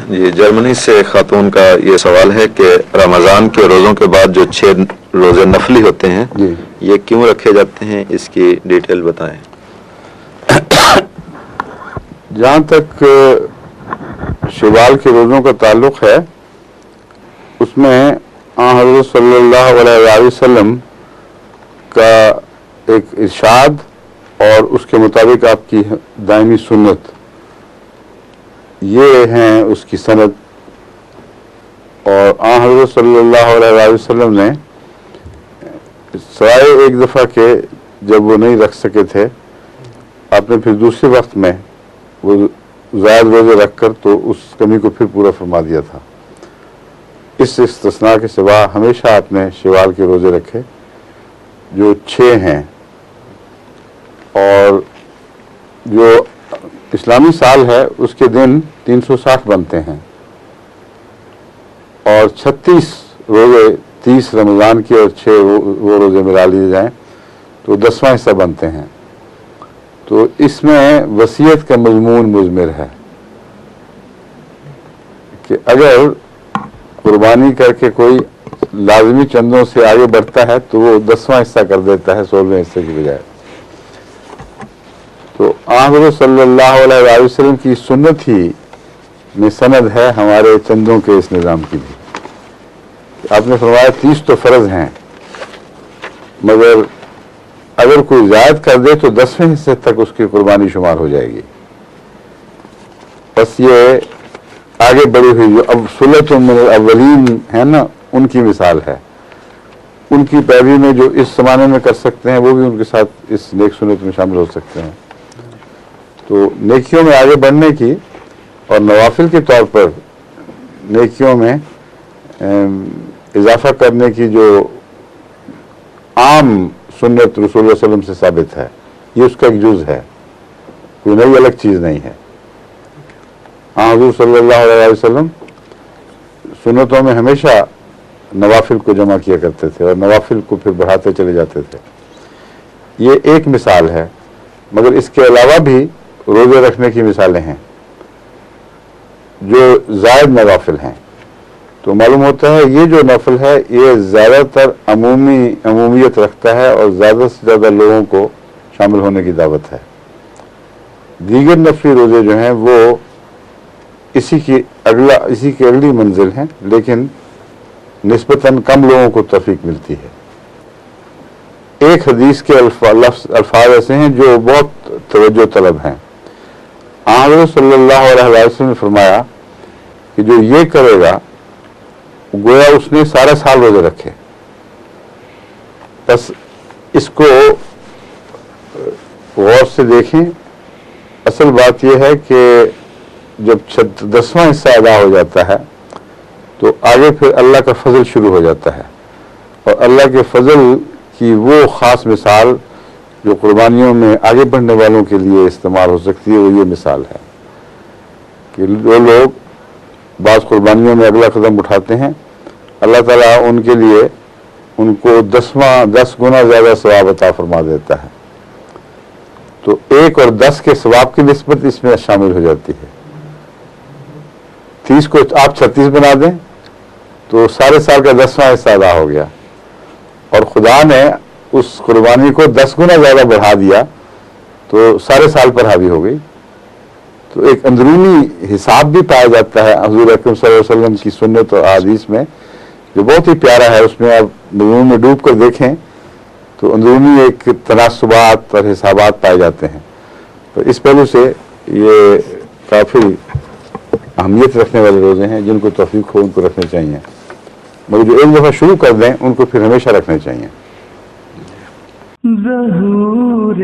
جی جرمنی سے خاتون کا یہ سوال ہے کہ رمضان کے روزوں کے بعد جو 6 روزے نفلی ہوتے ہیں جی یہ کیوں رکھے جاتے ہیں، اس کی ڈیٹیل بتائیں۔ جہاں تک شوال کے روزوں کا تعلق ہے، اس میں حضرت صلی اللہ علیہ وسلم کا ایک ارشاد اور اس کے مطابق آپ کی دائمی سنت، یہ ہیں اس کی سند۔ اور حضرت صلی اللہ علیہ وسلم نے سوائے ایک دفعہ کے جب وہ نہیں رکھ سکے تھے، آپ نے پھر دوسرے وقت میں وہ زائد روزے رکھ کر تو اس کمی کو پھر پورا فرما دیا تھا۔ اس استثناء کے سوا ہمیشہ آپ نے شوال کے روزے رکھے جو 6 ہیں، اور جو اسلامی سال ہے اس کے دن 360 بنتے ہیں، اور 36 روزے 30 رمضان کے اور 6 وہ روزے ملا لیے جائیں تو 10واں حصہ بنتے ہیں۔ تو اس میں وصیت کا مضمون مضمر ہے کہ اگر قربانی کر کے کوئی لازمی چندوں سے آگے بڑھتا ہے تو وہ 10واں حصہ کر دیتا ہے 16ویں حصے کی بجائے۔ تو حضرت صلی اللہ علیہ وسلم کی سنت ہی میں سند ہے ہمارے چندوں کے اس نظام کی بھی۔ آپ نے فرمایا 30 تو فرض ہیں، مگر اگر کوئی زائد کر دے تو 10ویں حصے تک اس کی قربانی شمار ہو جائے گی۔ بس یہ آگے بڑھی ہوئی جو اب سلۃ من الاولین ہے نا، ان کی مثال ہے۔ ان کی پیروی میں جو اس زمانے میں کر سکتے ہیں وہ بھی ان کے ساتھ اس نیک سنت میں شامل ہو سکتے ہیں۔ تو نیکیوں میں آگے بڑھنے کی اور نوافل کے طور پر نیکیوں میں اضافہ کرنے کی جو عام سنت رسول اللہ صلی اللہ علیہ وسلم سے ثابت ہے، یہ اس کا ایک جز ہے، کوئی نئی الگ چیز نہیں ہے۔ حضور صلی اللہ علیہ وسلم سنتوں میں ہمیشہ نوافل کو جمع کیا کرتے تھے اور نوافل کو پھر بڑھاتے چلے جاتے تھے۔ یہ ایک مثال ہے، مگر اس کے علاوہ بھی روزے رکھنے کی مثالیں ہیں جو زائد نوافل ہیں۔ تو معلوم ہوتا ہے یہ جو نفل ہے یہ زیادہ تر عمومیت رکھتا ہے اور زیادہ سے زیادہ لوگوں کو شامل ہونے کی دعوت ہے۔ دیگر نفلی روزے جو ہیں وہ اسی کی اگلی منزل ہیں، لیکن نسبتاً کم لوگوں کو توفیق ملتی ہے۔ ایک حدیث کے الفاظ ایسے ہیں جو بہت توجہ طلب ہیں۔ حضرت صلی اللہ علیہ وسلم نے فرمایا کہ جو یہ کرے گا گویا اس نے سارا سال روزے رکھے۔ بس اس کو غور سے دیکھیں، اصل بات یہ ہے کہ جب 10واں حصہ ادا ہو جاتا ہے تو آگے پھر اللہ کا فضل شروع ہو جاتا ہے، اور اللہ کے فضل کی وہ خاص مثال جو قربانیوں میں آگے بڑھنے والوں کے لیے استعمال ہو سکتی ہے وہ یہ مثال ہے کہ جو لوگ بعض قربانیوں میں اگلا قدم اٹھاتے ہیں، اللہ تعالیٰ ان کے لیے ان کو 10 گنا زیادہ ثواب عطا فرما دیتا ہے۔ تو 1 اور 10 کے ثواب کی نسبت اس میں شامل ہو جاتی ہے۔ 30 کو آپ 36 بنا دیں تو سارے سال کا 10واں حصہ ادا ہو گیا، اور خدا نے اس قربانی کو 10 گنا زیادہ بڑھا دیا تو سارے سال پر حاوی ہو گئی۔ تو ایک اندرونی حساب بھی پایا جاتا ہے حضور اکرم صلی اللہ علیہ وسلم کی سنت اور احادیث میں، جو بہت ہی پیارا ہے۔ اس میں آپ مضمون میں ڈوب کر دیکھیں تو اندرونی ایک تناسبات اور حسابات پائے جاتے ہیں۔ تو اس پہلو سے یہ کافی اہمیت رکھنے والے روزے ہیں، جن کو توفیق ہو ان کو رکھنے چاہیے، مگر جو ایک دفعہ شروع کر دیں ان کو پھر ہمیشہ رکھنے چاہیے۔ ظہور